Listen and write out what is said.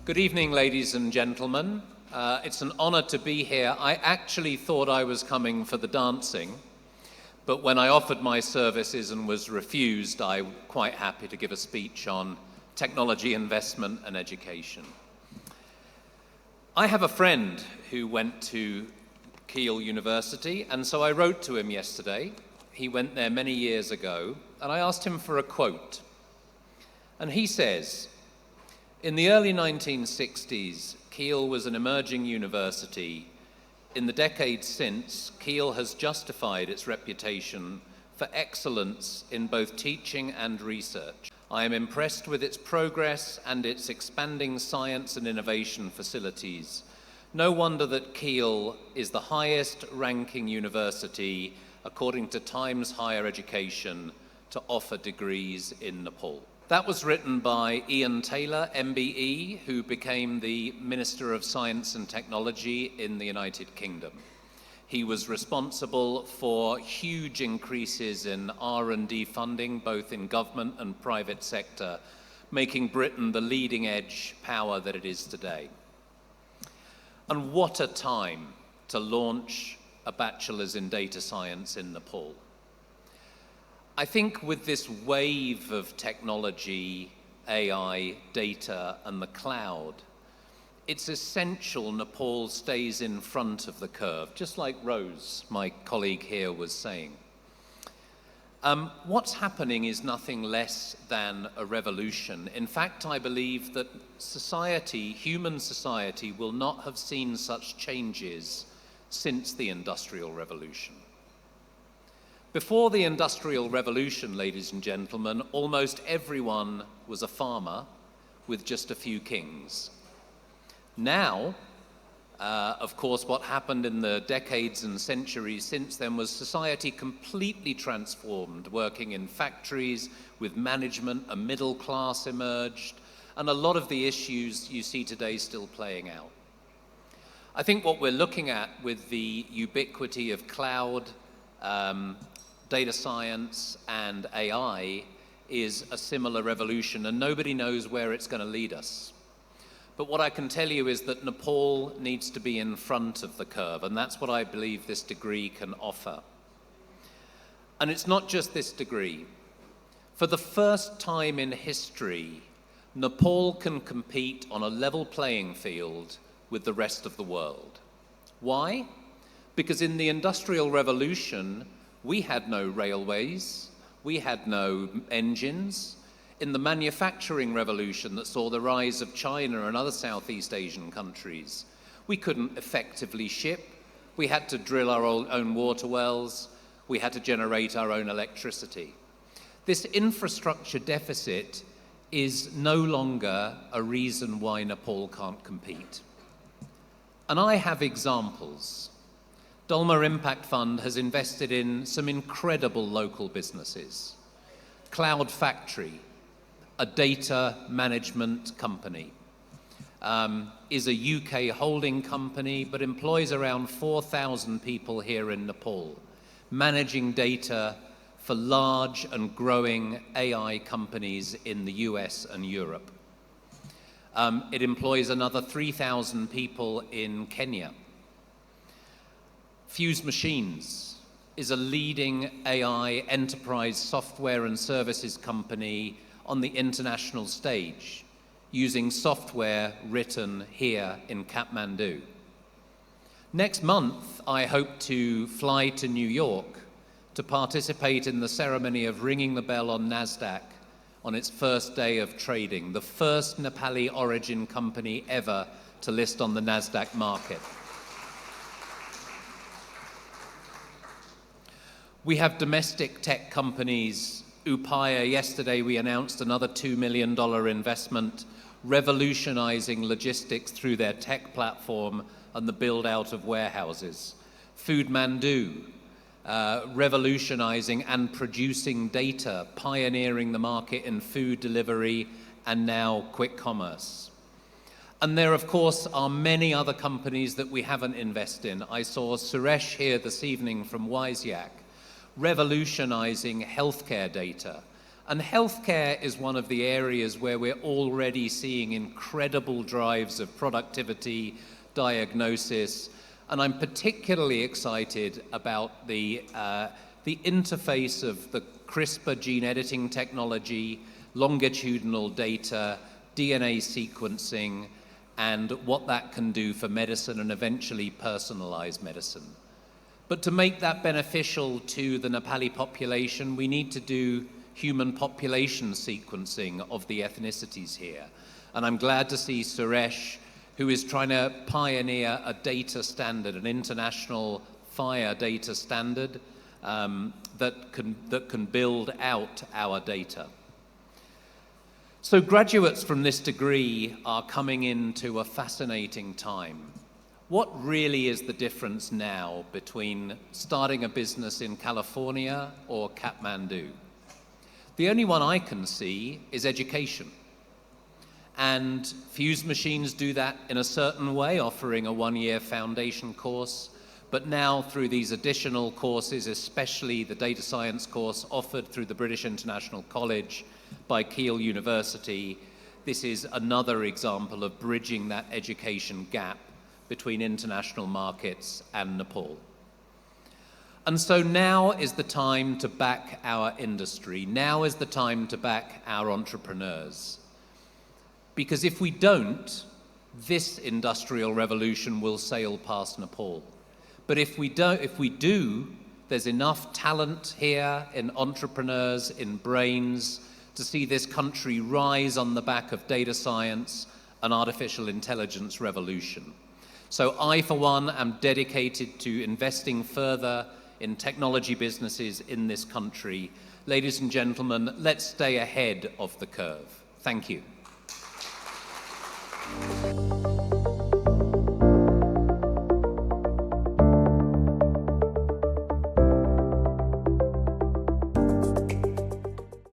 Good evening, ladies and gentlemen. It's an honor to be here. I actually thought I was coming for the dancing, but when I offered my services and was refused, I'm quite happy to give a speech on technology investment and education. I have a friend who went to Keele University, and so I wrote to him yesterday. He went there many years ago, and I asked him for a quote. And he says, "In the early 1960s, Keele was an emerging university. In the decades since, Keele has justified its reputation for excellence in both teaching and research. I am impressed with its progress and its expanding science and innovation facilities. No wonder that Keele is the highest ranking university, according to Times Higher Education, to offer degrees in Nepal." That was written by Ian Taylor, MBE, who became the Minister of Science and Technology in the United Kingdom. He was responsible for huge increases in R&D funding, both in government and private sector, making Britain the leading edge power that it is today. And what a time to launch a bachelor's in data science in Nepal. I think with this wave of technology, AI, data, and the cloud, it's essential Nepal stays in front of the curve, just like Rose, my colleague here, was saying. What's happening is nothing less than a revolution. In fact, I believe that society, human society, will not have seen such changes since the Industrial Revolution. Before the Industrial Revolution, ladies and gentlemen, almost everyone was a farmer with just a few kings. Now, of course, what happened in the decades and centuries since then was society completely transformed, working in factories with management, a middle class emerged, and a lot of the issues you see today still playing out. I think what we're looking at with the ubiquity of cloud, data science and AI is a similar revolution, and nobody knows where it's going to lead us. But what I can tell you is that Nepal needs to be in front of the curve, and that's what I believe this degree can offer. And it's not just this degree. For the first time in history, Nepal can compete on a level playing field with the rest of the world. Why? Because in the Industrial Revolution, we had no railways, we had no engines. In the manufacturing revolution that saw the rise of China and other Southeast Asian countries, we couldn't effectively ship. We had to drill our own water wells. We had to generate our own electricity. This infrastructure deficit is no longer a reason why Nepal can't compete. And I have examples. Dolma Impact Fund has invested in some incredible local businesses. Cloud Factory, a data management company, is a UK holding company but employs around 4,000 people here in Nepal, managing data for large and growing AI companies in the US and Europe. It employs another 3,000 people in Kenya. Fuse Machines is a leading AI enterprise software and services company on the international stage, using software written here in Kathmandu. Next month, I hope to fly to New York to participate in the ceremony of ringing the bell on NASDAQ on its first day of trading, the first Nepali origin company ever to list on the NASDAQ market. We have domestic tech companies. Upaya, yesterday we announced another $2 million investment, revolutionizing logistics through their tech platform and the build out of warehouses. Food Mandu, revolutionizing and producing data, pioneering the market in food delivery and now quick commerce. And there, of course, are many other companies that we haven't invested in. I saw Suresh here this evening from Wiseyak, revolutionizing healthcare data And healthcare is one of the areas where we're already seeing incredible drives of productivity, diagnosis, and I'm particularly excited about the interface of the CRISPR gene editing technology, longitudinal data, DNA sequencing, and what that can do for medicine and eventually personalized medicine. But to make that beneficial to the Nepali population, we need to do human population sequencing of the ethnicities here. And I'm glad to see Suresh, who is trying to pioneer a data standard, an international FHIR data standard that can build out our data. So graduates from this degree are coming into a fascinating time. What really is the difference now between starting a business in California or Kathmandu? The only one I can see is education. And Fuse Machines do that in a certain way, offering a one-year foundation course. But now through these additional courses, especially the data science course offered through the British International College by Keele University, this is another example of bridging that education gap between international markets and Nepal. And so now is the time to back our industry. Now is the time to back our entrepreneurs. Because if we don't, this industrial revolution will sail past Nepal. But if we do, there's enough talent here in entrepreneurs, in brains, to see this country rise on the back of data science and artificial intelligence revolution. So I, for one, am dedicated to investing further in technology businesses in this country. Ladies and gentlemen, let's stay ahead of the curve. Thank you.